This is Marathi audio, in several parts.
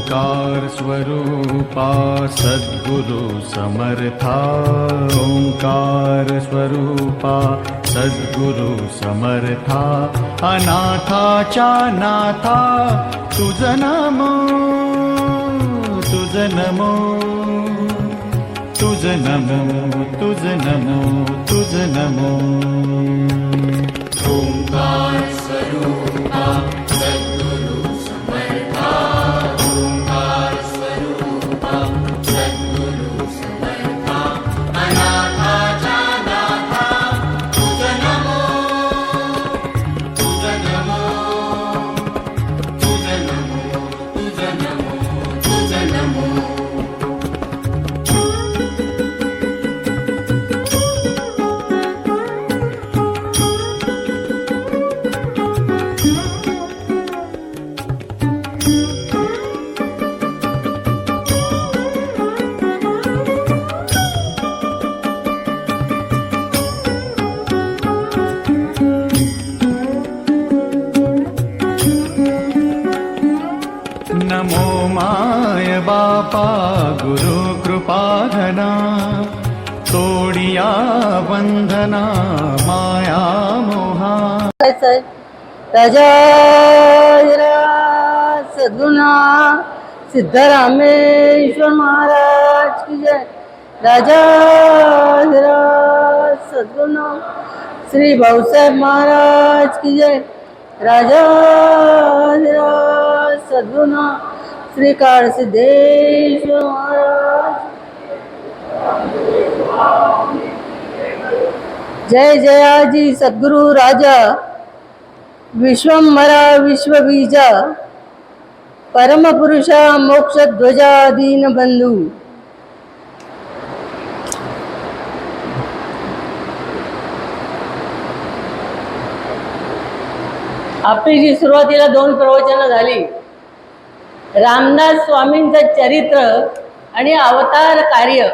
ओंकार स्वरूपा सद्गुरु समर्था, ओंकार स्वरूपा सद्गुरु समर्था, अनाथाच्या नाथा तुझ नमो, तुझ नमो, तुझ नमो, तुझ नमो, तुझ नमो। ओंकार स्वरूपा सद्गुरु समर्था, ओंकार स्वरूपा सद्गुरु समर्था, अनाथाच्या नाथा तुझ नमो, तुझ नमो, तुझ नमो, तुझ नमो, तुझ नमो। नमो माय बापा गुरु कृपाधना, तोडिया बंधना माया मोहा। राजा सद्गुणा सिद्धरामेश्वर महाराज की जय। राजा सद्गुणा श्री भाऊसाहेब महाराज की जय। राजा सद्गुणा श्री काळसिद्धेश्वर महाराज। जय जयाजी सद्गुरु राजा, विश्वंभरा विश्वबीजा, परमपुरुषा मोक्षध्वजा दीनबंधू। आपली जी सुरुवातीला 2 प्रवचनं झाली, रामदास स्वामींचं चरित्र आणि अवतार कार्य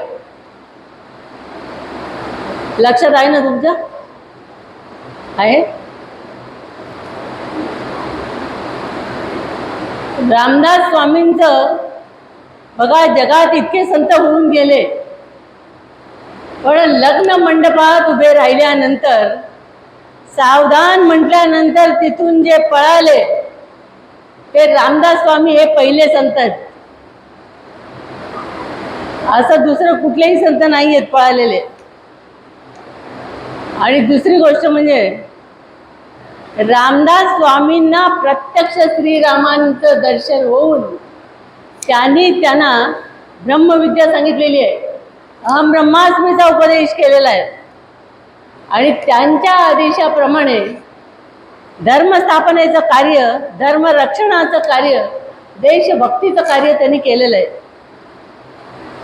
लक्षात आहे ना तुमच्या? आहे? रामदास स्वामींचं बघा, जगात इतके संत होऊन गेले, पण लग्न मंडपात उभे राहिल्यानंतर, सावधान म्हटल्यानंतर तिथून जे पळाले ते रामदास स्वामी हे पहिले संत आहेत। असं दुसरं कुठलेही संत नाही आहेत पळालेले। आणि दुसरी गोष्ट म्हणजे रामदास स्वामींना प्रत्यक्ष श्रीरामांचं दर्शन होऊन त्यांना ब्रह्मविद्या सांगितलेली आहे, अहम ब्रह्मास्मीचा उपदेश केलेला आहे। आणि त्यांच्या आदेशाप्रमाणे धर्मस्थापनेचं कार्य, धर्मरक्षणाचं कार्य, देशभक्तीचं कार्य त्यांनी केलेलं आहे।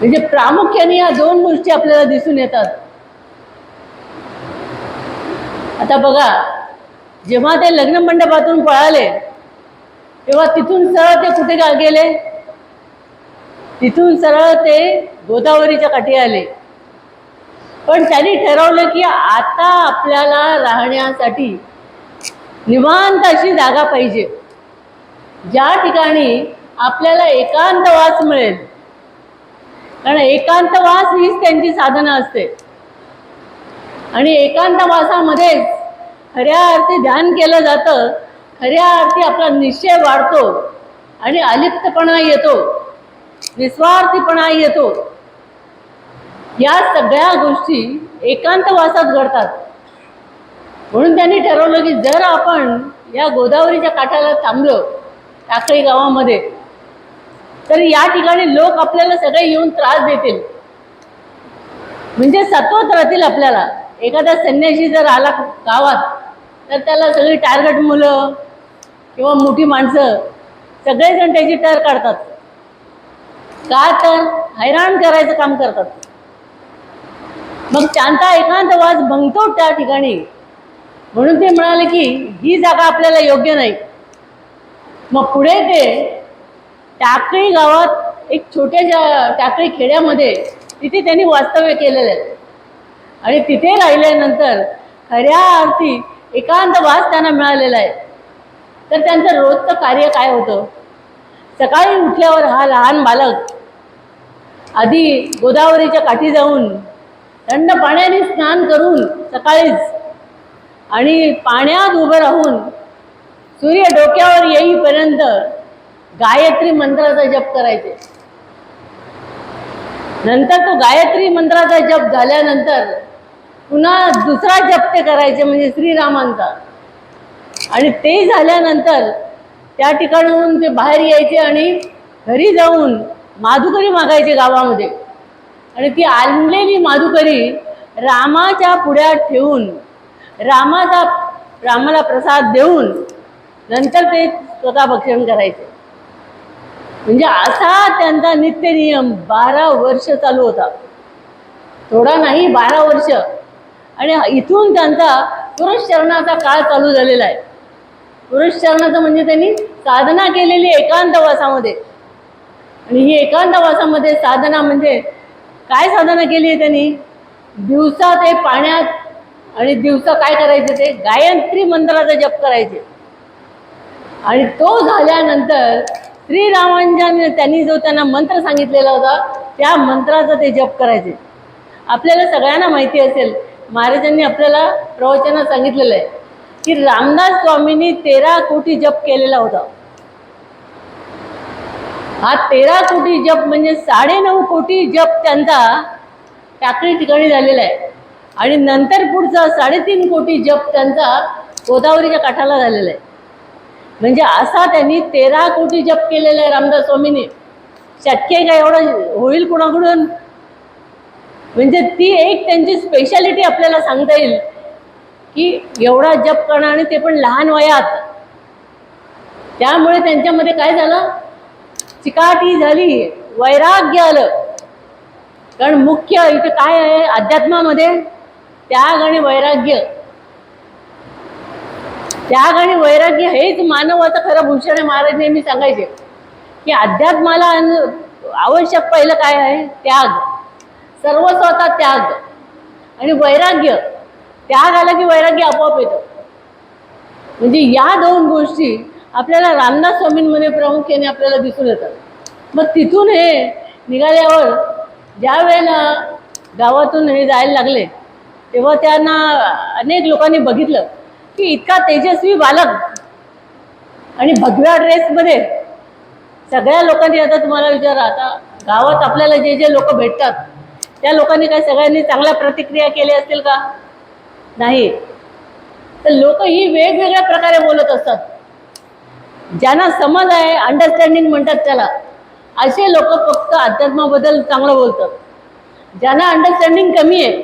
म्हणजे प्रामुख्याने या 2 गोष्टी आपल्याला दिसून येतात। आता बघा, जेव्हा ते लग्न मंडपातून पळाले तेव्हा तिथून सरळ ते कुठे गेले? तिथून सरळ ते गोदावरीच्या काठी आले। पण त्यांनी ठरवलं की आता आपल्याला राहण्यासाठी निवांत अशी जागा पाहिजे, ज्या ठिकाणी आपल्याला एकांतवास मिळेल। कारण एकांतवास हीच त्यांची साधना असते। आणि एकांतवासामध्ये खऱ्या अर्थी ध्यान केलं जातं, खऱ्या अर्थी आपला निश्चय वाढतो आणि अलिप्तपणा येतो, निस्वार्थीपणा येतो। या सगळ्या गोष्टी एकांतवासात घडतात। म्हणून त्यांनी ठरवलं की जर आपण या गोदावरीच्या काठाला थांबलो टाकळी गावामध्ये, तर या ठिकाणी लोक आपल्याला सगळे येऊन त्रास देतील, म्हणजे सतवत राहतील आपल्याला। एखादा संन्यासी जर आला गावात तर त्याला सगळी टार्गेट मुलं किंवा मोठी माणसं सगळेजण त्याची टर काढतात, का तर हैराण करायचं काम करतात। मग त्यांचा एकांतवास भंगतो त्या ठिकाणी। म्हणून ते म्हणाले की ही जागा आपल्याला योग्य नाही। मग पुढे ते टाकळी गावात एक छोट्याशा टाकळी खेड्यामध्ये तिथे त्यांनी वास्तव्य केलेलं आहे। आणि तिथे राहिल्यानंतर खऱ्या अर्थी एकांतवास त्यांना मिळालेला आहे। तर त्यांचं रोजचं कार्य काय होतं? सकाळी उठल्यावर हा लहान बालक आधी गोदावरीच्या काठी जाऊन थंड पाण्याने स्नान करून सकाळीच आणि पाण्यात उभं राहून सूर्य डोक्यावर येईपर्यंत गायत्री मंत्राचा जप करायचे. नंतर तो गायत्री मंत्राचा जप झाल्यानंतर पुन्हा दुसरा जप ते करायचे, म्हणजे श्रीरामांचा. आणि ते झाल्यानंतर त्या ठिकाणाहून ते बाहेर यायचे आणि घरी जाऊन माधुकरी मागायचे गावामध्ये. आणि ती आणलेली माधुकरी रामाच्या पुढ्यात ठेवून रामाला प्रसाद देऊन नंतर ते स्वतः भक्षण करायचे. म्हणजे असा त्यांचा नित्य नियम 12 वर्ष चालू होता. थोडा नाही, 12 वर्ष. आणि इथून त्यांचा पुरुषचरणाचा काळ चालू झालेला आहे. पुरुषचरणाचं म्हणजे त्यांनी साधना केलेली एकांतवासामध्ये. आणि ही एकांतवासामध्ये साधना म्हणजे काय साधना केली आहे त्यांनी? दिवसा ते पाण्यात आणि दिवसा काय करायचे? ते गायत्री मंत्राचा जप करायचे. आणि तो झाल्यानंतर श्रीरामांच्या त्यांनी जो त्यांना मंत्र सांगितलेला होता त्या मंत्राचा ते जप करायचे. आपल्याला सगळ्यांना माहिती असेल, महाराजांनी आपल्याला प्रवचनात सांगितलेलं आहे की रामदास स्वामींनी 13 कोटी जप केलेला होता. हा 13 कोटी जप म्हणजे 9.5 कोटी जप त्यांचा टाकळी ठिकाणी झालेला आहे. आणि नंतर पुढचा 3.5 कोटी जप त्यांचा गोदावरीच्या काठाला झालेला आहे. म्हणजे असा त्यांनी 13 कोटी जप केलेला आहे रामदास स्वामींनी. शक्य आहे का एवढं होईल कुणाकडून? म्हणजे ती एक त्यांची स्पेशालिटी आपल्याला सांगता येईल की एवढा जप करणं, आणि ते पण लहान वयात. त्यामुळे त्यांच्यामध्ये काय झालं? चिकाटी झाली, वैराग्य आलं. कारण मुख्य इथे काय आहे अध्यात्मामध्ये? त्याग आणि वैराग्य. त्याग आणि वैराग्य हेच मानवाचं खरं भूषण आहे. महाराज नेहमी सांगायचे की अध्यात्माला आवश्यक पहिलं काय आहे? त्याग. सर्वस्वाचा त्याग आणि वैराग्य. त्याग आला की वैराग्य आपोआप येतं. म्हणजे या 2 गोष्टी आपल्याला रामदास स्वामींमध्ये प्रामुख्याने आपल्याला दिसून येतात. मग तिथून हे निघाल्यावर ज्या वेळेला गावातून हे जायला लागले तेव्हा त्यांना अनेक लोकांनी बघितलं की इतका तेजस्वी बालक आणि भगव्या ड्रेसमध्ये. सगळ्या लोकांनी, आता तुम्हाला विचारा, आता गावात आपल्याला जे जे लोक भेटतात त्या लोकांनी काय सगळ्यांनी चांगल्या प्रतिक्रिया केल्या असतील का? नाही. तर लोक ही वेगवेगळ्या प्रकारे बोलत असतात. ज्यांना समज आहे, अंडरस्टँडिंग म्हणतात त्याला, असे लोक फक्त अध्यात्माबद्दल चांगलं बोलतात. ज्यांना अंडरस्टँडिंग कमी आहे,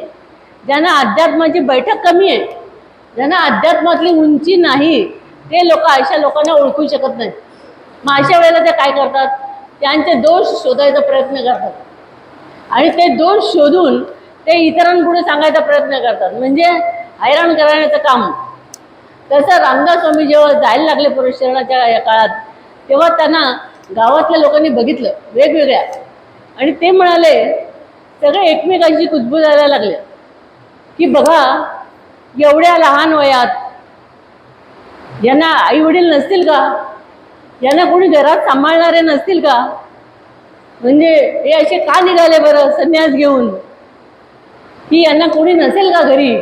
ज्यांना अध्यात्माची बैठक कमी आहे, ज्यांना अध्यात्मातली उंची नाही, ते लोक अशा लोकांना ओळखू शकत नाहीत. मग अशा वेळेला ते काय करतात? त्यांचे दोष शोधायचा प्रयत्न करतात आणि ते दोष शोधून ते इतरांपुढे सांगायचा प्रयत्न करतात. म्हणजे हैराण करण्याचं काम. तसं रामदास स्वामी जेव्हा जायला लागले पुरुषचरणाच्या या काळात, तेव्हा त्यांना गावातल्या लोकांनी बघितलं वेगवेगळ्या, आणि ते म्हणाले, सगळे एकमेकांची कुजबूज द्यायला लागले की बघा, एवढ्या लहान वयात यांना आई वडील नसतील का? यांना कोणी घरात सांभाळणारे नसतील का? म्हणजे हे असे का निघाले बरं संन्यास घेऊन? की यांना कोणी नसेल का घरी?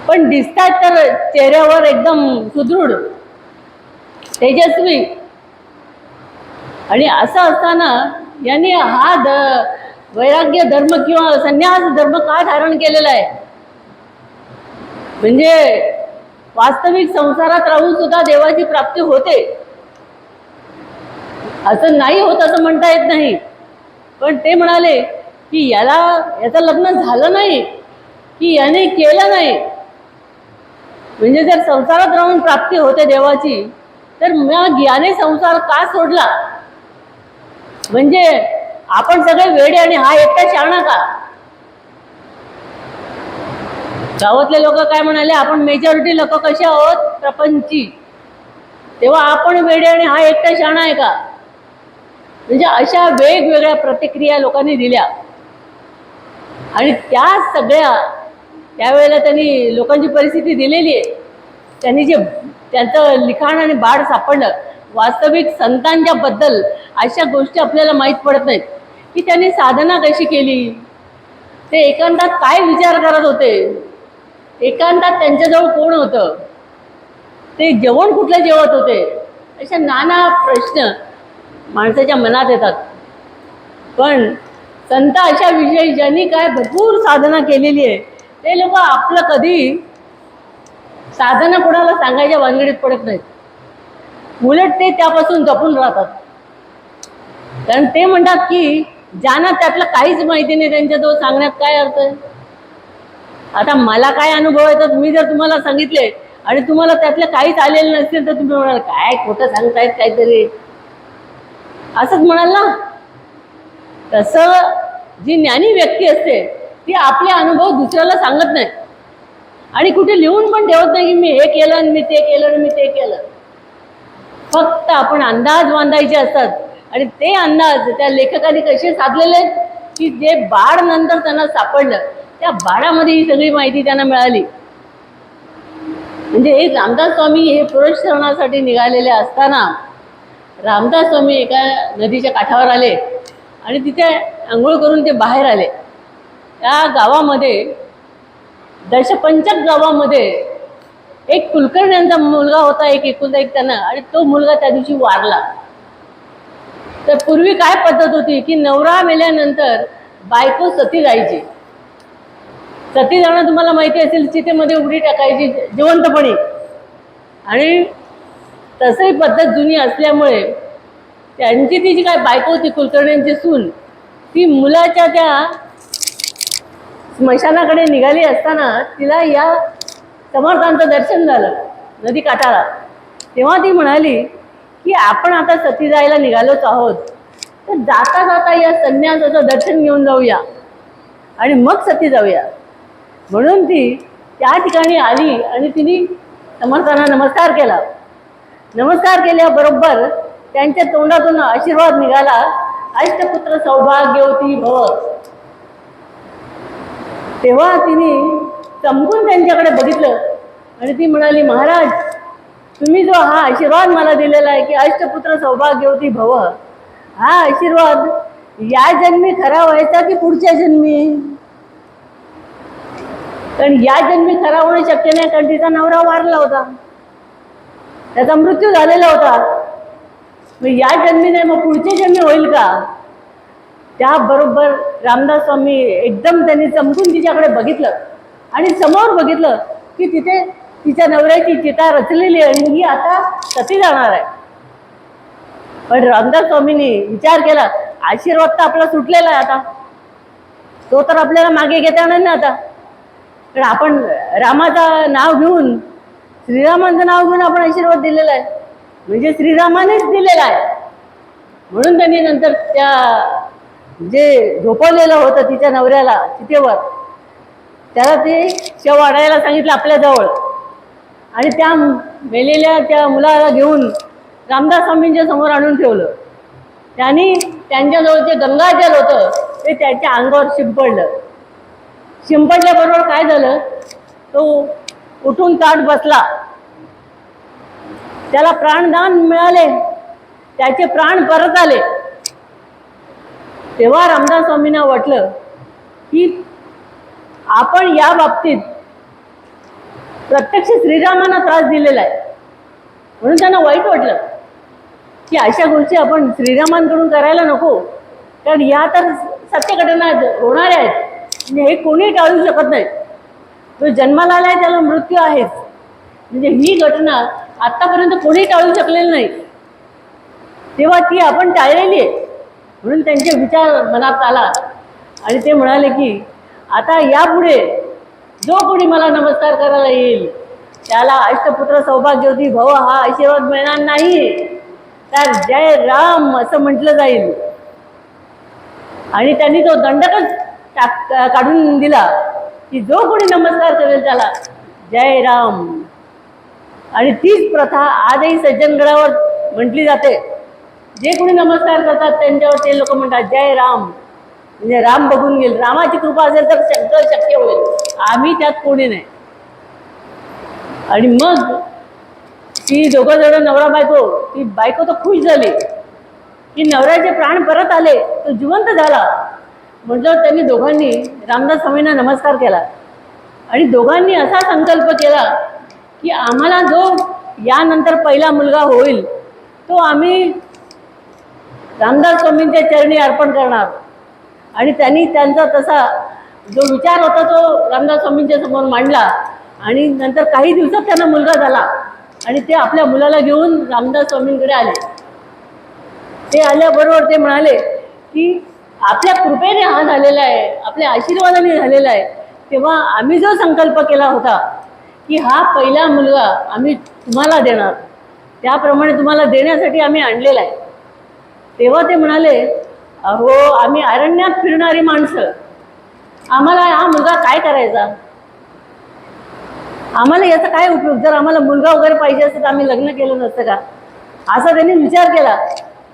पण दिसतात तर चेहऱ्यावर एकदम सुदृढ, तेजस्वी. आणि असं असताना यांनी हा वैराग्य धर्म किंवा संन्यास धर्म का धारण केलेला आहे? म्हणजे वास्तविक संसारात राहून सुद्धा देवाची प्राप्ती होते असं नाही होत असं म्हणता येत नाही. पण ते म्हणाले की याचं लग्न झालं नाही, की याने केलं नाही, म्हणजे जर संसारात राहून प्राप्ती होते देवाची, तर मग याने संसार का सोडला? म्हणजे आपण सगळे वेडे आणि हा एकटा शहाणा का? गावातले लोक काय म्हणाले, आपण मेजॉरिटी लोक कसे आहोत? प्रपंची. तेव्हा आपण वेडे आणि हा एकटा शहाणा आहे का? म्हणजे अशा वेगवेगळ्या प्रतिक्रिया लोकांनी दिल्या. आणि त्या सगळ्या त्यावेळेला त्यांनी लोकांची परिस्थिती दिलेली आहे. त्यांनी जे त्यांचं लिखाण आणि बाळ सापडलं वास्तविक संतांच्या बद्दल अशा गोष्टी आपल्याला माहीत पडत नाहीत की त्यांनी साधना कशी केली, ते एकांतात काय विचार करत होते, एकांतात त्यांच्याजवळ कोण होतं, ते जेवण कुठलं जेवत होते, अशा नाना प्रश्न माणसाच्या मनात येतात. पण संत अशा विषयी ज्यांनी काय भरपूर साधना केलेली आहे ते लोक आपलं कधी साधना कोणाला सांगायच्या भानगडीत पडत नाहीत, उलट ते त्यापासून जपून राहतात. कारण ते म्हणतात की ज्यांना त्यातलं काहीच माहिती नाही त्यांच्याजवळ सांगण्यात काय अर्थ आहे. आता मला काय अनुभव येतात मी जर तुम्हाला सांगितले आणि तुम्हाला त्यातले काहीच आलेले नसतील तर तुम्ही म्हणाल काय खोटं सांगतायत काहीतरी, असंच म्हणाल ना. तसं जी ज्ञानी व्यक्ती असते ती आपले अनुभव दुसऱ्याला सांगत नाही आणि कुठे लिहून पण ठेवत नाही की मी हे केलं आणि मी ते केलं आणि मी ते केलं. फक्त आपण अंदाज बांधायचे असतात आणि ते अंदाज त्या लेखकाने कसे साधलेले आहेत की जे बाळ नंतर त्यांना सापडलं त्या बाळामध्ये ही सगळी माहिती त्यांना मिळाली. म्हणजे एक रामदास स्वामी हे पुरुष श्रवणासाठी निघालेले असताना रामदास स्वामी एका नदीच्या काठावर आले आणि तिथे आंघोळ करून ते बाहेर आले. त्या गावामध्ये दशपंचक गावामध्ये एक कुलकर्ण्यांचा मुलगा होता, एक एकुलता एक त्यांना, आणि तो मुलगा त्या दिवशी वारला. तर पूर्वी काय पद्धत होती की नवरा मेल्यानंतर बायको सती जायची. सती जाणं तुम्हाला माहिती असेल, चितेमध्ये उडी टाकायची जिवंतपणी. आणि तसंही पद्धत जुनी असल्यामुळे त्यांची ती जी काय बायको होती कुलकर्ण्यांची सून, ती मुलाच्या त्या स्मशानाकडे निघाली असताना तिला या समर्थांचं दर्शन झालं नदी काठाला. तेव्हा ती म्हणाली की आपण आता सती जायला निघालोच आहोत, तर जाता जाता या संन्यासाचं दर्शन घेऊन जाऊया आणि मग सती जाऊया. म्हणून ती त्या ठिकाणी आली आणि तिने समर्थांना नमस्कार केला. नमस्कार केल्याबरोबर त्यांच्या तोंडातून आशीर्वाद निघाला, अष्टपुत्र सौभाग्यवती भव. तेव्हा तिने चमकून त्यांच्याकडे बघितलं आणि ती म्हणाली, महाराज तुम्ही जो हा आशीर्वाद मला दिलेला आहे की अष्टपुत्र सौभाग्यवती भव, हा आशीर्वाद या जन्मी खरा व्हायचा की पुढच्या जन्मी? कारण या जन्मी खरा होणं शक्य नाही, कारण तिचा नवरा वारला होता, त्याचा मृत्यू झालेला होता. मग या जन्मी नाही, मग पुढच्या जन्मी होईल का? त्याबरोबर रामदास स्वामी एकदम त्यांनी चमकून तिच्याकडे बघितलं आणि समोर बघितलं की तिथे तिच्या नवऱ्याची चिता रचलेली आणि ही आता सती जाणार आहे. पण रामदास स्वामींनी विचार केला, आशीर्वाद तर आपला सुटलेला आहे, आता तो तर आपल्याला मागे घेता येणार नाही. आता तर आपण रामाचं नाव घेऊन, श्रीरामांचं नाव घेऊन आपण आशीर्वाद दिलेला आहे, म्हणजे श्रीरामानेच दिलेला आहे. म्हणून त्यांनी नंतर त्या जे झोपवलेलं होतं तिच्या नवऱ्याला चितेवर, त्याला ते शव वाढायला सांगितलं आपल्याजवळ आणि त्या मेलेल्या त्या मुलाला घेऊन रामदास स्वामींच्या समोर आणून ठेवलं. त्यांनी त्यांच्याजवळ जे गंगाजल होतं ते त्याच्या अंगावर शिंपडलं. शिंपडल्याबरोबर काय झालं, तो उठून ताट बसला, त्याला प्राणदान मिळाले, त्याचे प्राण परत आले. तेव्हा रामदास स्वामींना वाटलं की आपण या बाबतीत प्रत्यक्ष श्रीरामांना त्रास दिलेला आहे, म्हणून त्यांना वाईट वाटलं की अशा गोष्टी आपण श्रीरामांकडून करायला नको, कारण या तर सत्य घटना होणाऱ्या आहेत, म्हणजे हे कोणी टाळू शकत नाही. जो जन्माला आलाय त्याला मृत्यू आहेच, म्हणजे ही घटना आत्तापर्यंत कोणी टाळू शकलेलं नाही, तेव्हा ती आपण टाळलेली आहे. म्हणून त्यांचे विचार मनात आला आणि ते म्हणाले की आता यापुढे जो कोणी मला नमस्कार करायला येईल त्याला अष्टपुत्र सौभाग्यवती भव हा आशीर्वाद मिळणार नाही, तर जय राम असं म्हटलं जाईल. आणि त्यांनी तो दंडकच काढून दिला की जो कोणी नमस्कार करेल त्याला जय राम. आणि तीच प्रथा आजही सज्जनगडावर म्हटली जाते. जे कोणी नमस्कार करतात त्यांच्यावर ते लोक म्हणतात जय राम, म्हणजे राम बघून गेल, रामाची कृपा असेल तर सगळं शक्य होईल, आम्ही त्यात कोणी नाही. आणि मग ती दोघं जण नवरा बायको, ती बायको तर खुश झाली की नवऱ्याचे प्राण परत आले, तो जिवंत झाला. म्हटलं त्यांनी दोघांनी रामदास स्वामींना नमस्कार केला आणि दोघांनी असा संकल्प केला की आम्हाला जो यानंतर पहिला मुलगा होईल तो आम्ही रामदास स्वामींच्या चरणी अर्पण करणार. आणि त्यांनी त्यांचा तसा जो विचार होता तो रामदास स्वामींच्या समोर मांडला आणि नंतर काही दिवसात त्यांना मुलगा झाला आणि ते आपल्या मुलाला घेऊन रामदास स्वामींकडे आले. ते आल्याबरोबर ते म्हणाले की आपल्या कृपेने हा झालेला आहे, आपल्या आशीर्वादाने झालेला आहे. तेव्हा आम्ही जो संकल्प केला होता की हा पहिला मुलगा आम्ही तुम्हाला देणार, त्याप्रमाणे तुम्हाला देण्यासाठी आम्ही आणलेला आहे. तेव्हा ते म्हणाले, अहो आम्ही अरण्यात फिरणारी माणसं, आम्हाला हा मुलगा काय करायचा, आम्हाला याचा काय उपयोग, जर आम्हाला मुलगा वगैरे पाहिजे असतं तर आम्ही लग्न केलं नसतं का, असा त्यांनी विचार केला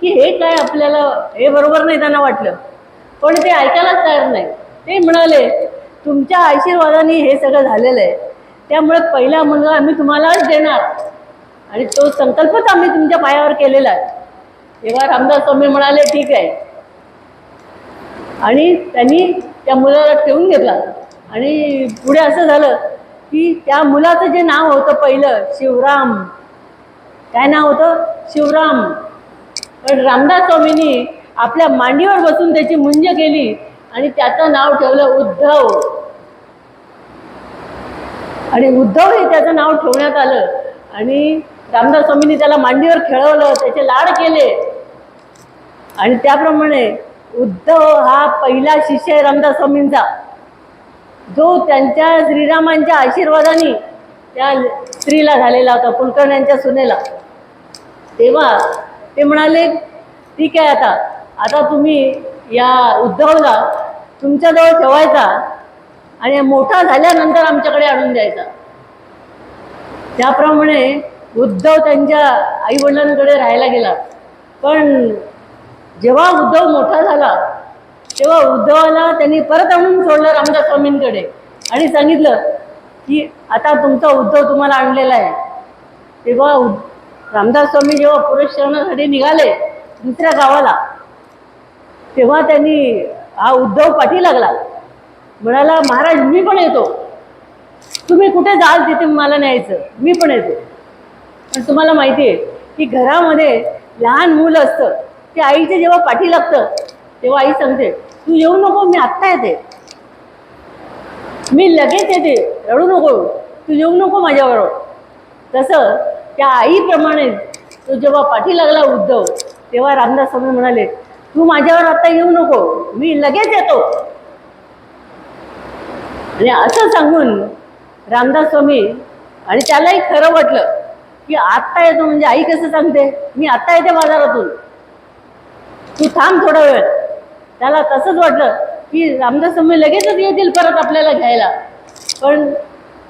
की हे काय आपल्याला हे बरोबर नाही. त्यांना वाटलं पण ते ऐकायलाच तयार नाही. ते म्हणाले तुमच्या आशीर्वादाने हे सगळं झालेलं आहे, त्यामुळे पहिला मुलगा आम्ही तुम्हालाच देणार आणि तो संकल्पच आम्ही तुमच्या पायावर केलेला आहे. तेव्हा रामदास स्वामी म्हणाले ठीक आहे. आणि त्यांनी त्या मुलाला ठेवून घेतला आणि पुढे असं झालं की त्या मुलाचं जे नाव होतं पहिलं शिवराम, काय नाव होतं, शिवराम. पण रामदास स्वामींनी आपल्या मांडीवर बसून त्याची मुंज केली आणि त्याचं नाव ठेवलं उद्धव. आणि उद्धव हे त्याचं नाव ठेवण्यात आलं आणि रामदास स्वामींनी त्याला मांडीवर खेळवलं, त्याचे लाड केले आणि त्याप्रमाणे उद्धव हा पहिला शिष्य आहे रामदास स्वामींचा, जो त्यांच्या श्रीरामांच्या आशीर्वादाने त्या स्त्रीला झालेला होता, कुलकर्ण्यांच्या सुनेला. तेव्हा ते म्हणाले ठीक आहे, आता तुम्ही या उद्धवला तुमच्याजवळ ठेवायचा आणि मोठा झाल्यानंतर आमच्याकडे आणून द्यायचा. त्याप्रमाणे उद्धव त्यांच्या आईवडिलांकडे राहायला गेला. पण जेव्हा उद्धव मोठा झाला तेव्हा उद्धवाला त्यांनी परत आणून सोडलं रामदास स्वामींकडे आणि सांगितलं की आता तुमचा उद्धव तुम्हाला आणलेला आहे. तेव्हा रामदास स्वामी जेव्हा पुरस्करणासाठी निघाले दुसऱ्या गावाला, तेव्हा त्यांनी हा उद्धव पाठी लागला, म्हणाला महाराज मी पण येतो, तुम्ही कुठे जाल तिथे मला न्यायचं, मी पण येतो. पण तुम्हाला माहिती आहे की घरामध्ये लहान मूल असतं, ते आईचे जेव्हा पाठी लागतं तेव्हा आई सांगते तू येऊ नको, मी आत्ता येते, मी लगेच येते, रडू नको, तू येऊ नको माझ्याबरोबर. तसं त्या आईप्रमाणे तो जेव्हा पाठी लागला उद्धव, तेव्हा रामदास स्वामी म्हणाले तू माझ्यावर आत्ता येऊ नको, मी लगेच येतो. आणि असं सांगून रामदास स्वामी, आणि त्यालाही खरं वाटलं की आत्ता येतो म्हणजे आई कसं सांगते मी आत्ता येते बाजारातून, तू थांब थोडा वेळ. त्याला तसंच वाटलं की रामदास स्वामी लगेचच येतील परत आपल्याला घ्यायला. पण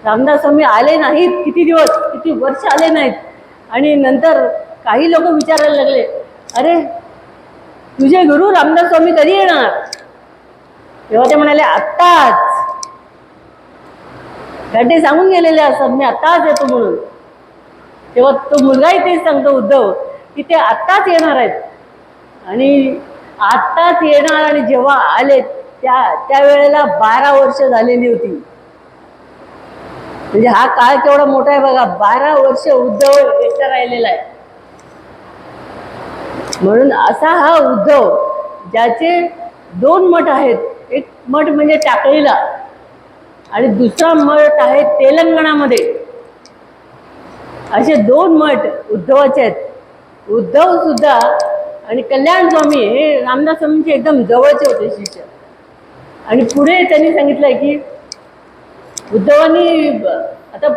रामदास स्वामी आले नाहीत, किती दिवस किती वर्ष आले नाहीत. आणि नंतर काही लोक विचारायला लागले अरे तुझे गुरु रामदास स्वामी कधी येणार. तेव्हा ते म्हणाले आत्ताच, ते सांगून गेलेले असतात मी आत्ताच येतो म्हणून. तेव्हा तो मुलगाही तेच सांगतो उद्धव की ते आत्ताच येणार आहेत आणि आत्ताच येणार. आणि जेव्हा आले त्यावेळेला 12 वर्ष झालेली होती. म्हणजे हा काळ केवढा मोठा आहे बघा, 12 वर्ष उद्धव एकटा राहिलेला आहे. म्हणून असा हा उद्धव ज्याचे 2 मठ आहेत, एक मठ म्हणजे टाकळीला आणि दुसरा मठ आहे तेलंगणामध्ये. असे 2 मठ उद्धवाचे आहेत. उद्धव सुद्धा आणि कल्याण स्वामी हे रामदास स्वामींचे एकदम जवळचे होते शिष्य. आणि पुढे त्यांनी सांगितलंय की उद्धवांनी आता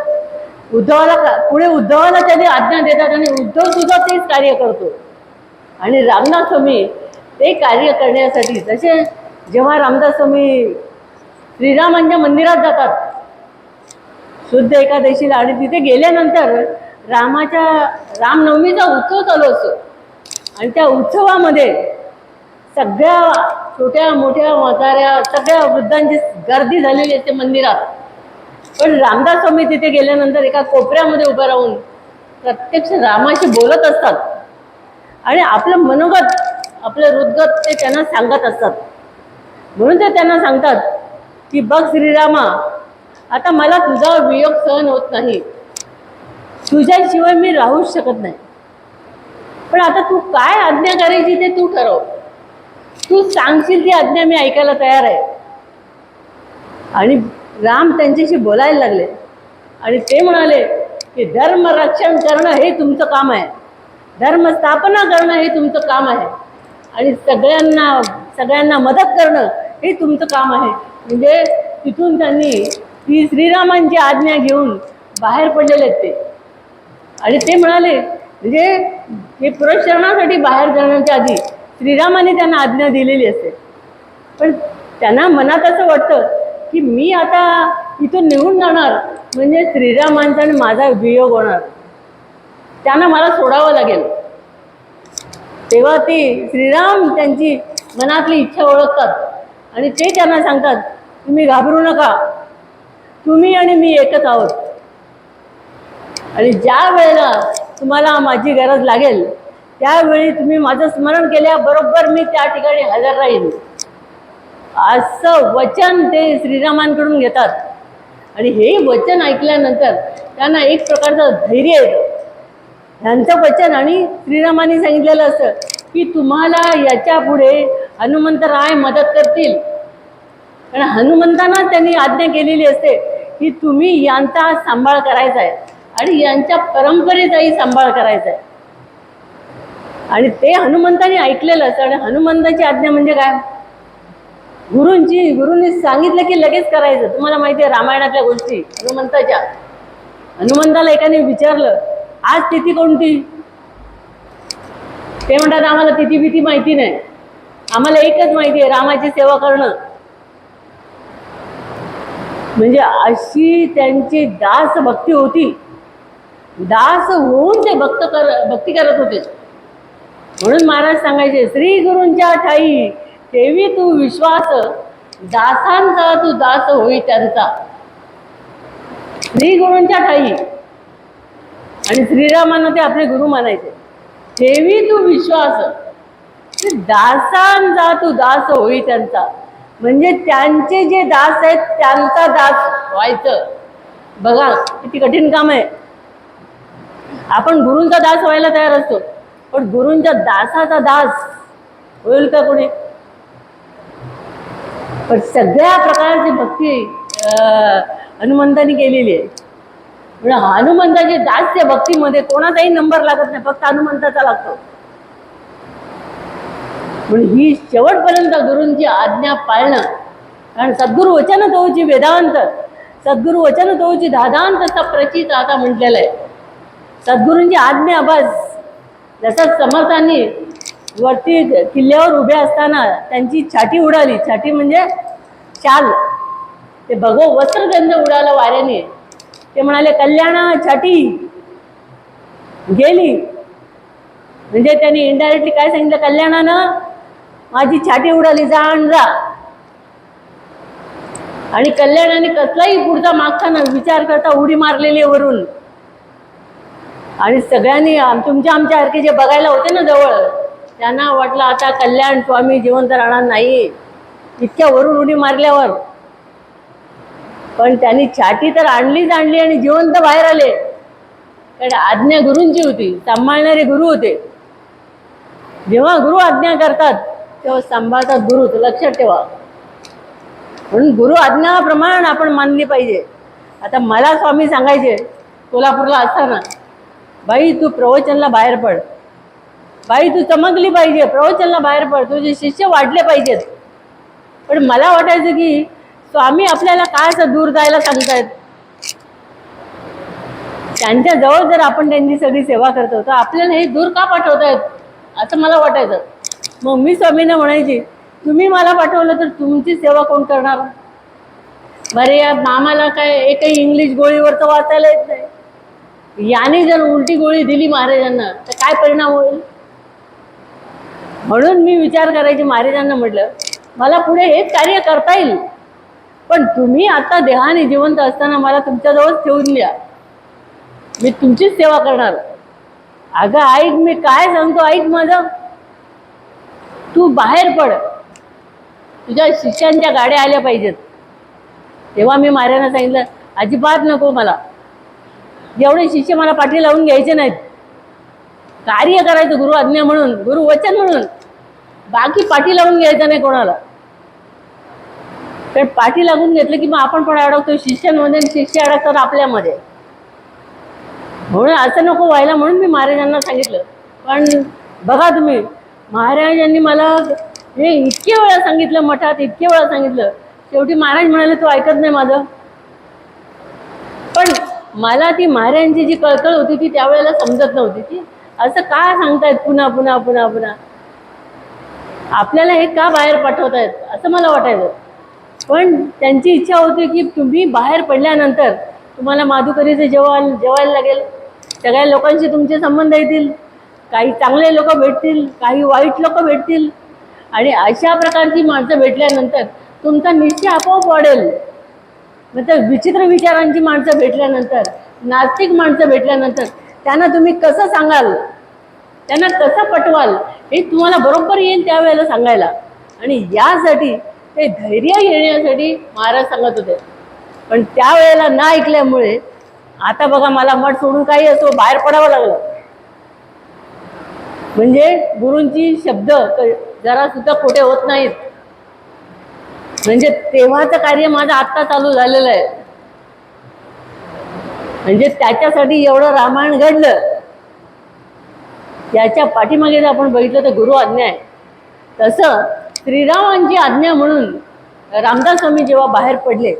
उद्धवाला त्यांनी आज्ञा देतात आणि उद्धव सुद्धा तेच कार्य करतो. आणि रामदास स्वामी ते कार्य करण्यासाठी जसे जेव्हा रामदास स्वामी श्रीरामांच्या मंदिरात जातात शुद्ध एकादशीला आणि तिथे गेल्यानंतर रामनवमीचा उत्सव चालू असतो आणि त्या उत्सवामध्ये सगळ्या छोट्या मोठ्या म्हाताऱ्या सगळ्या वृद्धांची गर्दी झालेली असते मंदिरात. पण रामदास स्वामी तिथे गेल्यानंतर एका कोपऱ्यामध्ये उभं राहून प्रत्यक्ष रामाशी बोलत असतात आणि आपलं मनोगत आपलं हृदगत ते त्यांना सांगत असतात. म्हणून ते त्यांना सांगतात की बघ श्रीरामा, आता मला तुझा वियोग सहन होत नाही, तुझ्याशिवाय मी राहूच शकत नाही. पण आता तू काय आज्ञा करायची ते तू ठरव, तू सांगशील ती आज्ञा मी ऐकायला तयार आहे. आणि राम त्यांच्याशी बोलायला लागले आणि ते म्हणाले की धर्म रक्षण करणं हे तुमचं काम आहे, धर्म स्थापना करणं हे तुमचं काम आहे आणि सगळ्यांना मदत करणं हे तुमचं काम आहे. म्हणजे तिथून त्यांनी ती श्रीरामांची आज्ञा घेऊन बाहेर पडलेले आहेत ते. आणि ते म्हणाले म्हणजे हे पुरस्करणासाठी बाहेर जाण्याच्या आधी श्रीरामाने त्यांना आज्ञा दिलेली असते, पण त्यांना मनात असं वाटतं की मी आता इथून निघून जाणार म्हणजे श्रीरामांचा आणि माझा वियोग होणार, त्यांना मला सोडावं लागेल. तेव्हा ते श्रीराम त्यांची मनातली इच्छा ओळखतात आणि ते त्यांना सांगतात तुम्ही घाबरू नका, तुम्ही आणि मी एकच आहोत आणि ज्या वेळेला तुम्हाला माझी गरज लागेल त्यावेळी तुम्ही माझं स्मरण केल्याबरोबर मी त्या ठिकाणी हजर राहीन, असं वचन ते श्रीरामांकडून घेतात. आणि हे वचन ऐकल्यानंतर त्यांना एक प्रकारचं धैर्य येतं. ह्यांचं वचन आणि श्रीरामाने सांगितलेलं असतं की तुम्हाला याच्या पुढे हनुमंतराय मदत करतील. कारण हनुमंतांना त्यांनी आज्ञा केलेली असते की तुम्ही यांचा सांभाळ करायचा आहे आणि यांच्या परंपरेचाही सांभाळ करायचा आहे. आणि ते हनुमंतांनी ऐकलेलं असतं. आणि हनुमंताची आज्ञा म्हणजे काय, गुरूंनी सांगितलं की लगेच करायचं. तुम्हाला माहिती आहे रामायणातल्या गोष्टी हनुमंताच्या. हनुमंताला एकाने विचारलं आज तिथी कोणती, ते म्हणतात आम्हाला तिथी भीती माहिती नाही, आम्हाला एकच माहिती आहे रामाची सेवा करणं. म्हणजे अशी त्यांची दास भक्ती होती, दास होऊन ते भक्ती करत होते. म्हणून महाराज सांगायचे श्री गुरूंच्या ठाई ठेवी तू विश्वास, दासांचा तू दास होई त्यांचा. श्री गुरूंच्या ठाई, आणि श्रीरामांना ते आपले गुरु मानायचे. ठेवी तू विश्वास, दासांचा तू दास होई त्यांचा. म्हणजे त्यांचे जे दास आहेत त्यांचा दास व्हायचं. बघा किती कठीण काम आहे. आपण गुरूंचा दास व्हायला तयार असतो, पण गुरूंच्या दासाचा दास होईल का कोणी. पण सगळ्या प्रकारची भक्ती हनुमंतांनी केलेली आहे. म्हणजे हनुमंताचे दास्य भक्तीमध्ये कोणाचाही नंबर लागत नाही, फक्त हनुमंताचा लागतो. म्हणून ही शेवटपर्यंत गुरूंची आज्ञा पाळणं. कारण सद्गुरु वचन तोची वेदांत, सद्गुरु वचन तोची दादांत प्रचित आता म्हटलेलं आहे. सद्गुरूंची आज्ञा बस. जसं समर्थांनी वरती किल्ल्यावर उभे असताना त्यांची छाती उडाली, छाती म्हणजे शाल, ते भगवं वस्त्र त्यांचं उडालं वाऱ्याने. ते म्हणाले कल्याणा छाती गेली. म्हणजे त्यांनी इनडायरेक्टली काय सांगितलं, कल्याणानं माझी छाती उडाली, जा आण जा. आणि कल्याणाने कसलाही पुढचा मागचा न विचार करता उडी मारलेली वरून. आणि सगळ्यांनी आमच्यासारखे जे बघायला होते ना जवळ, त्यांना वाटलं आता कल्याण स्वामी जिवंत राहणार नाही इतक्या वरून उडी मारल्यावर. पण त्यांनी छाती तर आणलीच आणली आणि जिवंत बाहेर आले. कारण आज्ञा गुरूंची होती, सांभाळणारे गुरु होते. जेव्हा गुरु आज्ञा करतात तेव्हा सांभाळतात गुरुच, लक्षात ठेवा. म्हणून गुरु आज्ञाप्रमाणे आपण मानली पाहिजे. आता मला स्वामी सांगायचे कोल्हापूरला असताना, बाई तू प्रवचनला बाहेर पड, बाई तू चमकली पाहिजे, प्रवचनला बाहेर पड, तुझे शिष्य वाढले पाहिजेत. पण मला वाटायचं की स्वामी आपल्याला काय असं दूर जायला सांगतायत. त्यांच्या जवळ जर आपण त्यांची सगळी सेवा करतो तर आपल्याला हे दूर का पाठवतायत असं मला वाटायचं. मग मी स्वामींना म्हणायची तुम्ही मला पाठवलं तर तुमची सेवा कोण करणार. बरे या मामाला काय एकही इंग्लिश गोळीवर तर वाचायला येत नाही, याने जर उलटी गोळी दिली महाराजांना तर काय परिणाम होईल. म्हणून मी विचार करायचे महाराजांना, म्हटलं मला पुढे हेच कार्य करता येईल, पण तुम्ही आता देहाने जिवंत असताना मला तुमच्याजवळ ठेवून द्या, मी तुमचीच सेवा करणार. अगं ऐक, मी काय सांगतो ऐक माझं. तू बाहेर पड, तुझ्या शिष्यांच्या गाड्या आल्या पाहिजेत. तेव्हा मी महाराजांना सांगितलं अजिबात नको, मला एवढे शिष्य मला पाठी लावून घ्यायचे नाहीत. कार्य करायचं गुरु आज्ञा म्हणून, गुरु वचन म्हणून, बाकी पाठी लावून घ्यायचं नाही कोणाला. कारण पाठी लागून घेतलं की मग आपण पण अडकतो शिष्यांमध्ये, शिष्य अडकतात आपल्यामध्ये. म्हणून असं नको व्हायला, म्हणून मी महाराजांना सांगितलं. पण बघा तुम्ही, महाराजांनी मला हे इतके वेळा सांगितलं, मठात इतके वेळा सांगितलं, शेवटी महाराज म्हणाले तू ऐकत नाही माझं. पण मला ती महाराजांची जी कळकळ होती ती त्यावेळेला समजत नव्हती की असं का सांगतायत पुन्हा पुन्हा पुन्हा पुन्हा, आपल्याला हे का बाहेर पाठवतायत असं मला वाटायचं. पण त्यांची इच्छा होती की तुम्ही बाहेर पडल्यानंतर तुम्हाला माधुकरीचं जेवायला लागेल, सगळ्या लोकांशी तुमचे संबंध येतील, काही चांगले लोक भेटतील, काही वाईट लोक भेटतील. आणि अशा प्रकारची माणसं भेटल्यानंतर तुमचा निश्चय आपोआप वाढेल. म्हणजे विचित्र विचारांची माणसं भेटल्यानंतर, नास्तिक माणसं भेटल्यानंतर त्यांना तुम्ही कसं सांगाल, त्यांना कसं पटवाल हे तुम्हाला बरोबर येईल त्यावेळेला सांगायला. आणि यासाठी ते धैर्य येण्यासाठी महाराज सांगत होते. पण त्यावेळेला न ऐकल्यामुळे आता बघा मला मठ सोडून काही असो बाहेर पडावं लागलं. म्हणजे गुरूंची शब्द जरा सुद्धा खोटे होत नाहीत. म्हणजे तेव्हाचं कार्य माझं आत्ता चालू झालेलं आहे. म्हणजे त्याच्यासाठी एवढं रामायण घडलं, त्याच्या पाठीमागे जर आपण बघितलं तर गुरु आज्ञा आहे. तसं श्रीरामांची आज्ञा म्हणून रामदास स्वामी जेव्हा बाहेर पडले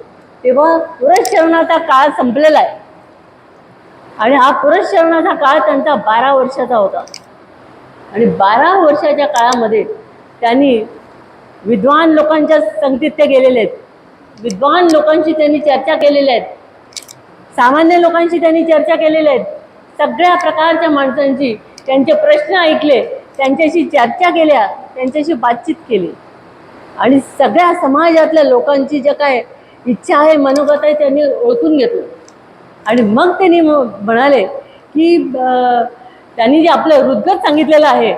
तेव्हा पुरश्चरणाचा काळ संपलेला आहे. आणि हा पुरश्चरणाचा काळ त्यांचा 12 वर्षाचा होता. आणि 12 वर्षाच्या काळामध्ये त्यांनी विद्वान लोकांच्या संगतीत ते गेलेले आहेत, विद्वान लोकांशी त्यांनी चर्चा केलेल्या आहेत, सामान्य लोकांशी त्यांनी चर्चा केलेल्या आहेत, सगळ्या प्रकारच्या माणसांची त्यांचे प्रश्न ऐकले, त्यांच्याशी चर्चा केल्या, त्यांच्याशी बातचीत केली. आणि सगळ्या समाजातल्या लोकांची जे काय इच्छा आहे, मनोगत आहे, त्यांनी ओळखून घेतलं. आणि मग त्यांनी म्हणाले की त्यांनी जे आपलं हृदगत सांगितलेलं आहे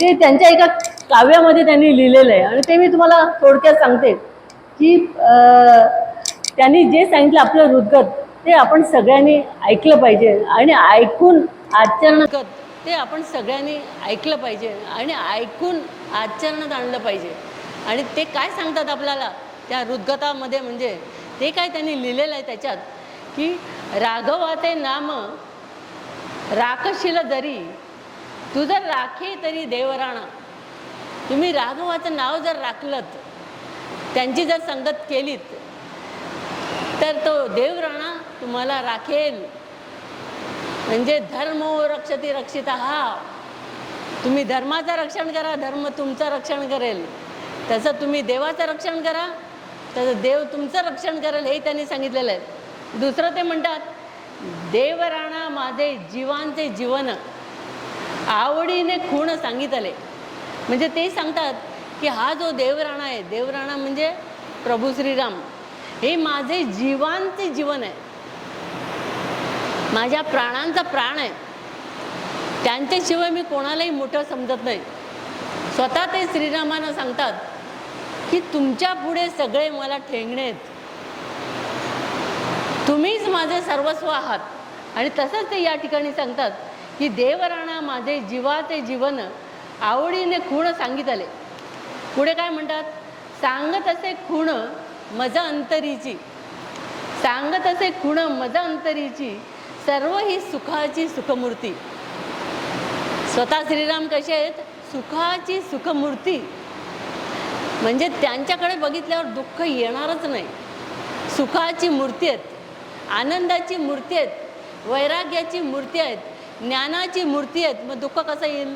ते त्यांच्या एका काव्यामध्ये त्यांनी लिहिलेलं आहे. आणि ते मी तुम्हाला थोडक्यात सांगते की त्यांनी जे सांगितलं आपलं हृदगत ते आपण सगळ्यांनी ऐकलं पाहिजे. आणि ऐकून आचरणात ते आपण सगळ्यांनी ऐकलं पाहिजे आणि ऐकून आचरणात आणलं पाहिजे. आणि ते काय सांगतात आपल्याला त्या हृदगतामध्ये, म्हणजे ते काय त्यांनी लिहिलेलं आहे त्याच्यात की राघवाचे नाम राखशील जरी, तू जर राखे तरी देवराणा. तुम्ही राघवाचं नाव जर राखलं, त्यांची जर संगत केलीत तर तो देवराणा तुम्हाला राखेल. म्हणजे धर्मो रक्षती रक्षिता, हा तुम्ही धर्माचं रक्षण करा, धर्म तुमचं रक्षण करेल. तसं तुम्ही देवाचं रक्षण करा, तसं देव तुमचं रक्षण करेल, हे त्यांनी सांगितलेलं आहे. दुसरं ते म्हणतात देवराणा माझे जीवांचे जीवन, आवडीने खूण सांगितले. म्हणजे ते सांगतात की हा जो देवराणा आहे, देवराणा म्हणजे प्रभू श्रीराम, हे माझे जीवांचे जीवन आहे, माझ्या प्राणांचा प्राण आहे. त्यांच्याशिवाय मी कोणालाही मोठं समजत नाही. स्वतः ते श्रीरामानं सांगतात की तुमच्या पुढे सगळे मला ठेंगणे आहेत, तुम्हीच माझे सर्वस्व आहात. आणि तसंच ते या ठिकाणी सांगतात की देवराणा माझे जीवाचे जीवन, आवडीने खूण सांगितले. पुढे काय म्हणतात, सांगत असे खूण मज अंतरीची, सांगत असे खूण मज अंतरीची, सर्व ही सुखाची सुखमूर्ती. स्वतः श्रीराम कसे आहेत, सुखाची सुखमूर्ती. म्हणजे त्यांच्याकडे बघितल्यावर दुःख येणारच नाही. सुखाची मूर्ती आहेत, आनंदाची मूर्ती आहेत, वैराग्याची मूर्ती आहेत, ज्ञानाची मूर्ती आहेत. मग दुःख कसं येईल,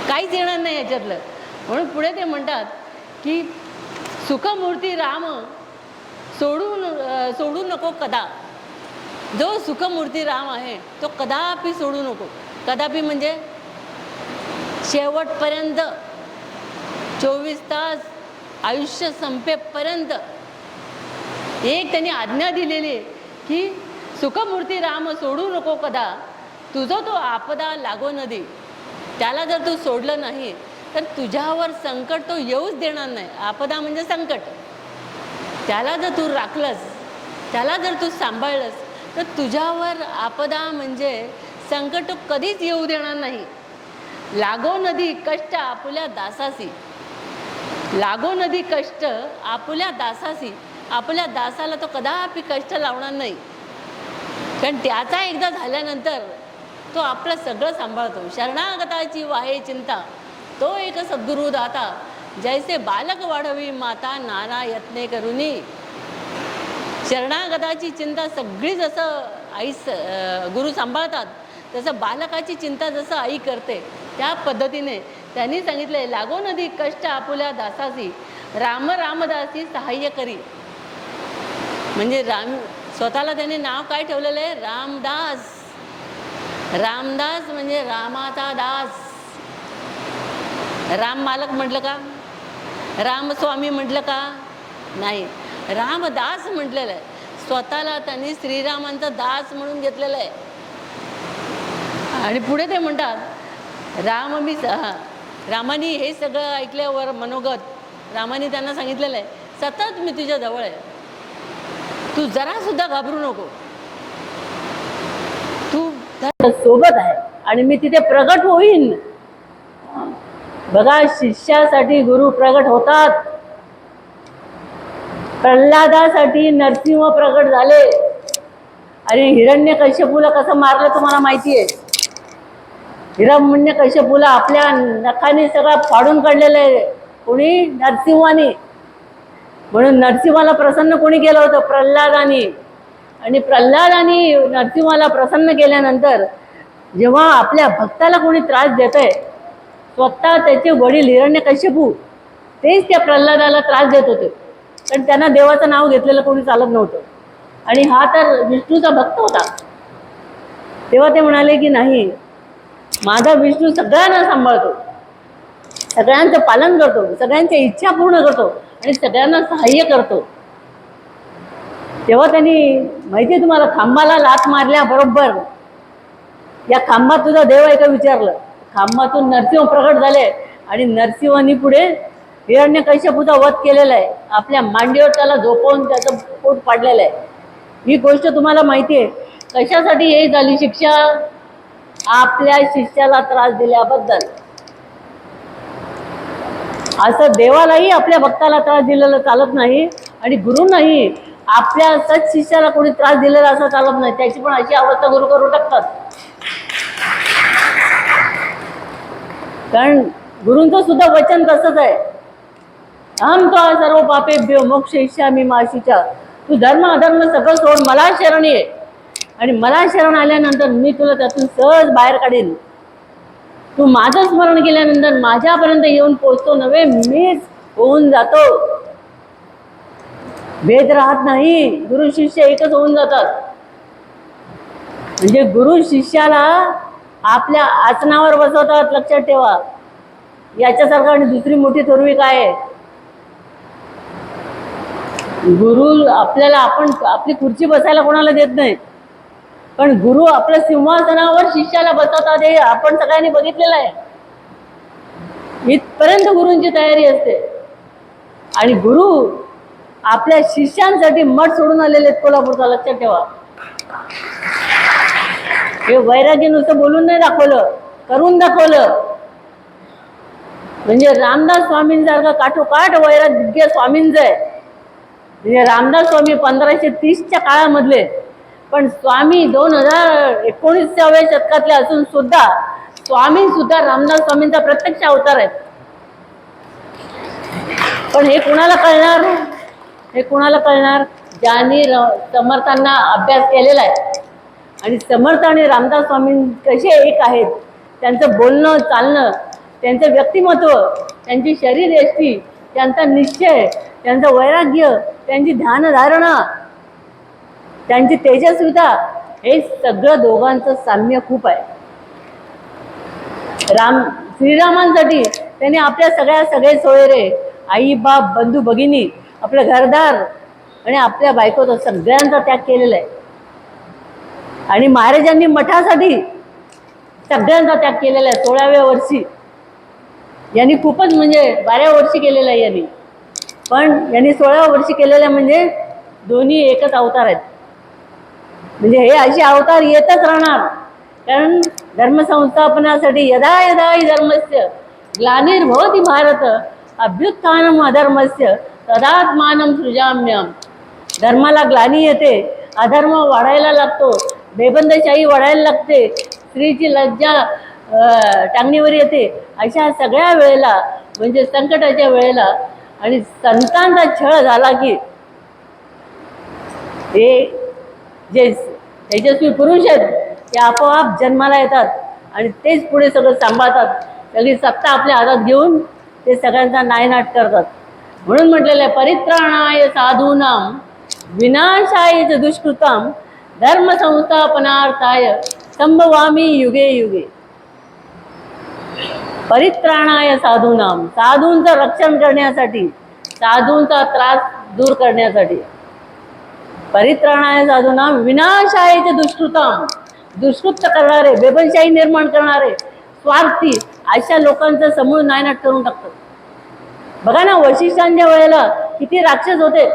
काहीच येणार नाही याच्यातलं. म्हणून पुढे ते म्हणतात की सुखमूर्ती राम सोडू नको कदा. जो सुखमूर्ती राम आहे तो कदापि सोडू नको. कदापि म्हणजे शेवटपर्यंत, 24 तास आयुष्य संपेपर्यंत. एक त्यांनी आज्ञा दिलेली आहे की सुखमूर्ती राम सोडू नको कदा, तुझं तो आपदा लागो नदी त्याला जर तू सोडलं नाही तर तुझ्यावर संकट तो येऊच देणार नाही. आपदा म्हणजे संकट. त्याला जर तू राखलंस, त्याला जर तू सांभाळलंस तर तुझ्यावर आपदा म्हणजे संकट तो कधीच येऊ देणार नाही. लागो नदी कष्ट आपुल्या दासासी, लागो नदी कष्ट आपुल्या दासासी. आपल्या दासाला तो कदापि कष्ट लावणार नाही, कारण त्याचा एकदा झाल्यानंतर तो आपलं सगळं सांभाळतो. शरणागताची वाहे चिंता तो एक सद्गुरु दाता, जैसे बालक वाढवी माता नाना यत्ने करुनी. शरणागताची चिंता सगळी जसं आई गुरु सांभाळतात तसं बालकाची चिंता जसं आई करते त्या पद्धतीने त्यांनी सांगितलंय, लागो नदी कष्ट आपुल्या दासासी राम रामदासी सहाय्य करी. म्हणजे स्वतःला त्यांनी नाव काय ठेवलेलं आहे? रामदास. रामदास म्हणजे रामाचा दास. राम मालक म्हटलं का? रामस्वामी म्हटलं का? नाही, रामदास म्हटलेलं आहे. स्वतःला त्यांनी श्रीरामांचा दास म्हणून घेतलेलं आहे. आणि पुढे ते म्हणतात रामाने हे सगळं ऐकल्यावर मनोगत रामाने त्यांना सांगितलेलं आहे, सतत मी तुझ्या जवळ आहे, तू जरा सुद्धा घाबरू नको, तू सोबत आहे आणि मी तिथे प्रगट होईन. बघा, शिष्यासाठी गुरु प्रगट होतात. प्रल्हादासाठी नरसिंह प्रगट झाले. आणि हिरण्यकश्यपूला कसं मारलं तुम्हाला माहिती आहे? हिरण्यकश्यपूला आपल्या नखाने सगळं फाडून काढलेलं आहे. कोणी? नरसिंहाने. म्हणून नरसिंहाला प्रसन्न कोणी केलं होतं? प्रल्हादाने. आणि प्रल्हादाने नरसिंहाला प्रसन्न केल्यानंतर जेव्हा आपल्या भक्ताला कोणी त्रास देत आहे, स्वतः त्याचे वडील हिरण्यकश्यपू तेच त्या प्रल्हादाला त्रास देत होते, कारण त्यांना देवाचं नाव घेतलेलं कोणी चालत नव्हतं. आणि हा तर विष्णूचा भक्त होता. तेव्हा ते म्हणाले की नाही, माझा विष्णू सगळ्यांना सांभाळतो, सगळ्यांचं पालन करतो, सगळ्यांच्या इच्छा पूर्ण करतो आणि सगळ्यांना सहाय्य करतो. तेव्हा त्यांनी माहिती आहे तुम्हाला, खांबाला लाथ मारल्याबरोबर या खांबात तुझा देव आहे का विचारलं. खांबातून नरसिंह प्रकट झाले आणि नरसिंहांनी पुढे हिरण्यकश्यपूचा वध केलेला आहे. आपल्या मांडीवर त्याला झोपवून त्याचं पोट पाडलेलं आहे. ही गोष्ट तुम्हाला माहिती आहे. कशासाठी हे झाली शिक्षा? आपल्या शिष्याला त्रास दिल्याबद्दल. असं देवालाही आपल्या भक्ताला त्रास दिलेला चालत नाही आणि गुरुंनाही आपल्या सच शिष्याला कोणी त्रास दिलेला असं चालत नाही. त्याची पण अशी अवस्था गुरु करू टाकतात. कारण गुरूंचं सुद्धा वचन तसंच आहे, अहम तो सर्व पापेभ्यो मोक्षयिष्यामि मा शुचा. तू धर्म अधर्म सगळं सोड, मला शरण ये आणि मला शरण आल्यानंतर मी तुला त्यातून सहज बाहेर काढेन. तू माझं स्मरण केल्यानंतर माझ्यापर्यंत येऊन पोचतो नव्हे, मीच होऊन जातो. भेद राहत नाही, गुरु शिष्य एकच होऊन जातात. म्हणजे गुरु शिष्याला आपल्या आसनावर बसवतात. लक्षात ठेवा, याच्यासारखं आणि दुसरी मोठी थोरवी काय आहे? गुरु आपल्याला आपली खुर्ची बसायला कोणाला देत नाही, पण गुरु आपल्या सिंहासनावर शिष्याला बसवतात. हे आपण सगळ्यांनी बघितलेलं आहे. इथपर्यंत गुरूंची तयारी असते. आणि गुरु आपल्या शिष्यांसाठी मठ सोडून आलेले आहेत कोल्हापूरचा. लक्षात ठेवा, हे वैराग्य नुसतं बोलून नाही दाखवलं, करून दाखवलं. म्हणजे रामदास स्वामींसारखं काठोकाठ वैराग्य स्वामींचं आहे. म्हणजे रामदास स्वामी 1530च्या काळामधले, पण स्वामी 2019व्या शतकातले असून सुद्धा स्वामी सुद्धा रामदास स्वामींचा प्रत्यक्ष अवतार आहे. पण हे कुणाला कळणार? हे कुणाला कळणार? ज्यांनी समर्थांना अभ्यास केलेला आहे. आणि समर्थ आणि रामदास स्वामी कसे एक आहेत, त्यांचं बोलणं चालणं, त्यांचं व्यक्तिमत्व, त्यांची शरीरयष्टी, त्यांचा निश्चय, त्यांचं वैराग्य, त्यांची ध्यानधारणा, त्यांची तेजस्विता, हे सगळं दोघांचं साम्य खूप आहे. श्रीरामांसाठी त्यांनी आपल्या सगळे सोयरे, आई बाप, बंधू भगिनी, आपलं घरदार आणि आपल्या बायकोचा सगळ्यांचा त्याग केलेला आहे. आणि महाराजांनी मठासाठी सगळ्यांचा त्याग केलेला आहे. 16व्या वर्षी यांनी खूपच म्हणजे 12व्या वर्षी केलेलं आहे यांनी, पण यांनी 16व्या वर्षी केलेलं आहे. म्हणजे दोन्ही एकच अवतार आहेत. म्हणजे हे असे अवतार येतच राहणार. कारण धर्मसंस्थापनासाठी यदा यदा हि धर्मस्य ग्लानिर्भवति भारत अभ्युत्थानम अधर्मस्य तदात्मानं सृजाम्यहम्. धर्माला ग्लानी येते, अधर्म वाढायला लागतो, बेबंदशाही वाढायला लागते, स्त्रीची लज्जा टांगणीवर येते. अशा सगळ्या वेळेला म्हणजे संकटाच्या वेळेला आणि संतांचा छळ झाला की हे जे तेजस्वी पुरुष आहेत ते आपोआप जन्माला येतात आणि तेच पुढे सगळं सांभाळतात. सगळी सत्ता आपल्या हातात घेऊन ते सगळ्यांचा नायनाट करतात. म्हणून म्हटलेलं आहे परित्राणाय साधूनां विनाशाय च दुष्कृतां धर्म संस्थापनार्थाय संभवामी युगे युगे. परित्राणाय साधूनां, साधूंचं रक्षण करण्यासाठी, साधूंचा त्रास दूर करण्यासाठी. परित्राणाय साधूनां विनाशाय च दुष्कृतां, दुष्कृत्य करणारे, बेबनशाही निर्माण करणारे, स्वार्थी अशा लोकांचं समूळ नायनाट करून टाकतात. बघा ना, वशिष्ठांच्या वेळेला किती राक्षस होते.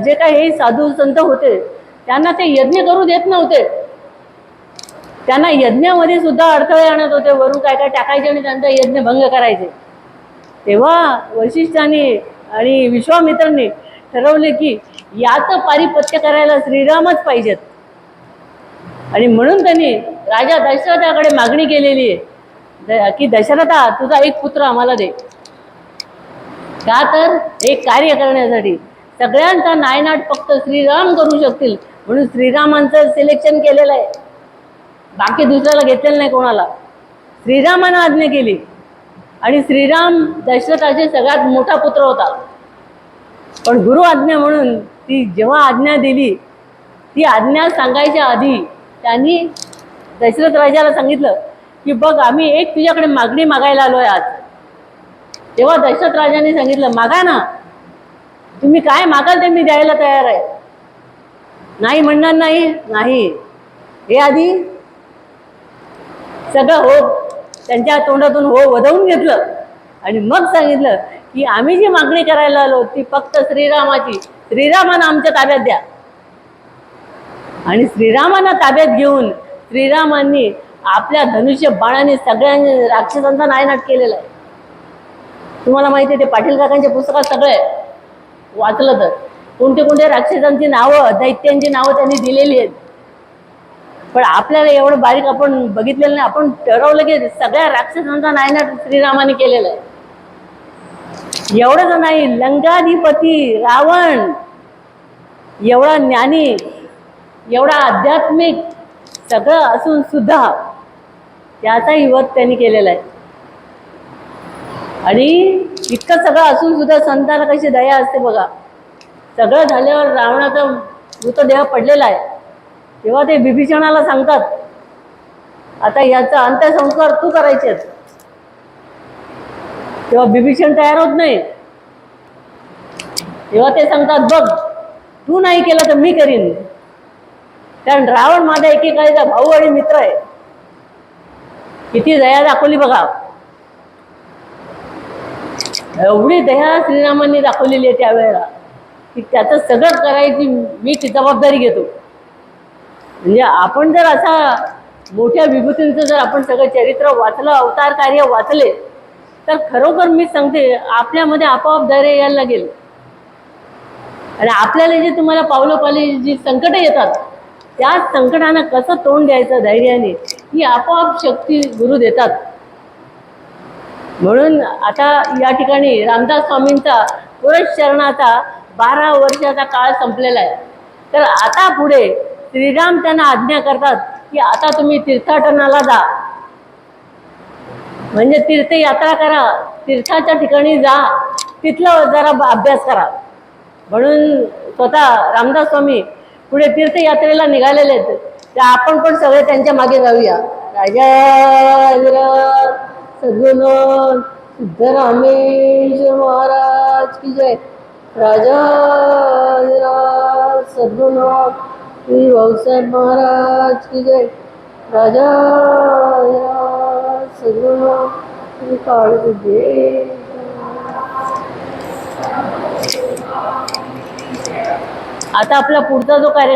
जे काही साधू संत होते त्यांना ते यज्ञ करू देत नव्हते. त्यांना यज्ञामध्ये सुद्धा अडथळे आणत होते, वरून काय काय टाकायचे आणि त्यांचा यज्ञ भंग करायचे. तेव्हा वशिष्ठांनी आणि विश्वामित्रांनी ठरवले की याचं पारिपत्य करायला श्रीरामच पाहिजेत. आणि म्हणून त्यांनी राजा दशरथाकडे मागणी केलेली आहे की दशरथा तुझा एक पुत्र आम्हाला दे. का तर हे कार्य करण्यासाठी सगळ्यांचा नायनाट फक्त श्रीराम करू शकतील म्हणून श्रीरामांचं सिलेक्शन केलेलं आहे. बाकी दुसऱ्याला घेतलेलं नाही कोणाला. श्रीरामानं आज्ञा केली आणि श्रीराम दशरथाचे सगळ्यात मोठा पुत्र होता. पण गुरु आज्ञा म्हणून ती जेव्हा आज्ञा दिली, ती आज्ञा सांगायच्या आधी त्यांनी दशरथ राजाला सांगितलं की बघ आम्ही एक तुझ्याकडे मागणी मागायला आलोय आज. तेव्हा दशरथ राजाने सांगितलं मागा ना, तुम्ही काय मागाल ते मी द्यायला तयार आहे. नाही म्हणणार नाही. नाही हे आधी सगळं हो त्यांच्या तोंडातून हो वधवून घेतलं आणि मग सांगितलं की आम्ही जी मागणी करायला आलो ती फक्त श्रीरामाची. श्रीरामांना आमच्या ताब्यात द्या. आणि श्रीरामांना ताब्यात घेऊन श्रीरामांनी आपल्या धनुष्य बाणाने सगळ्या राक्षसांचा नायनाट केलेला आहे. तुम्हाला माहिती आहे ते पाटील काकांच्या पुस्तकात सगळं आहे. वाचलं तर कोणते कोणते राक्षसांची नावं, दैत्यांची नावं त्यांनी दिलेली आहेत. पण आपल्याला एवढं बारीक आपण बघितलेलं नाही. आपण ठरवलं की सगळ्या राक्षसांचा नायनाट श्रीरामाने केलेला आहे. एवढंच नाही, लंकाधिपती रावण एवढा ज्ञानी, एवढा आध्यात्मिक सगळं असून सुद्धा त्याचाही वध त्यांनी केलेला आहे. आणि इतकं सगळं असून सुद्धा संतांना कशी दया असते बघा. सगळं झाल्यावर रावणाचा मृतदेह पडलेला आहे तेव्हा ते बिभीषणाला सांगतात आता याचा अंत्यसंस्कार तू करायचे. तेव्हा बिभीषण तयार होत नाही. तेव्हा ते सांगतात बघ तू नाही केलं तर मी करीन. कारण रावण माझा एकेकाळीचा भाऊ आणि मित्र आहे. किती दया दाखवली बघा. एवढी दया श्रीरामांनी दाखवलेली आहे त्यावेळेला की त्याचं सगळं करायची मी ती जबाबदारी घेतो. म्हणजे आपण जर असा मोठ्या विभूतींचं जर आपण सगळं चरित्र वाचलं, अवतार कार्य वाचले तर खरोखर मी सांगते आपल्यामध्ये आपोआप धैर्य यायला लागेल. आणि आपल्याला जे तुम्हाला पावलोपावली जी संकट येतात त्या संकटांना कसं तोंड द्यायचं धैर्याने ही आपोआप शक्ती गुरु देतात. म्हणून आता या ठिकाणी रामदास स्वामींचा पुरश्चरणाचा 12 वर्षाचा काळ संपलेला आहे. तर आता पुढे श्रीराम त्यांना आज्ञा करतात की आता तुम्ही तीर्थाटनाला जा. म्हणजे तीर्थयात्रा करा, तीर्थाच्या ठिकाणी जा, तिथलं जरा अभ्यास करा. म्हणून स्वतः रामदास स्वामी पुढे तीर्थयात्रेला निघालेले आहेत. तर आपण पण सगळे त्यांच्या मागे जाऊया. राजा सद्गुरू सिद्धरामेश्वर महाराज की जय. राजा सद्गुरू श्री भाऊसाहेब महाराज की जय. राजा सगळं काळजी दे. आता आपला पुढचा जो कार्यक्रम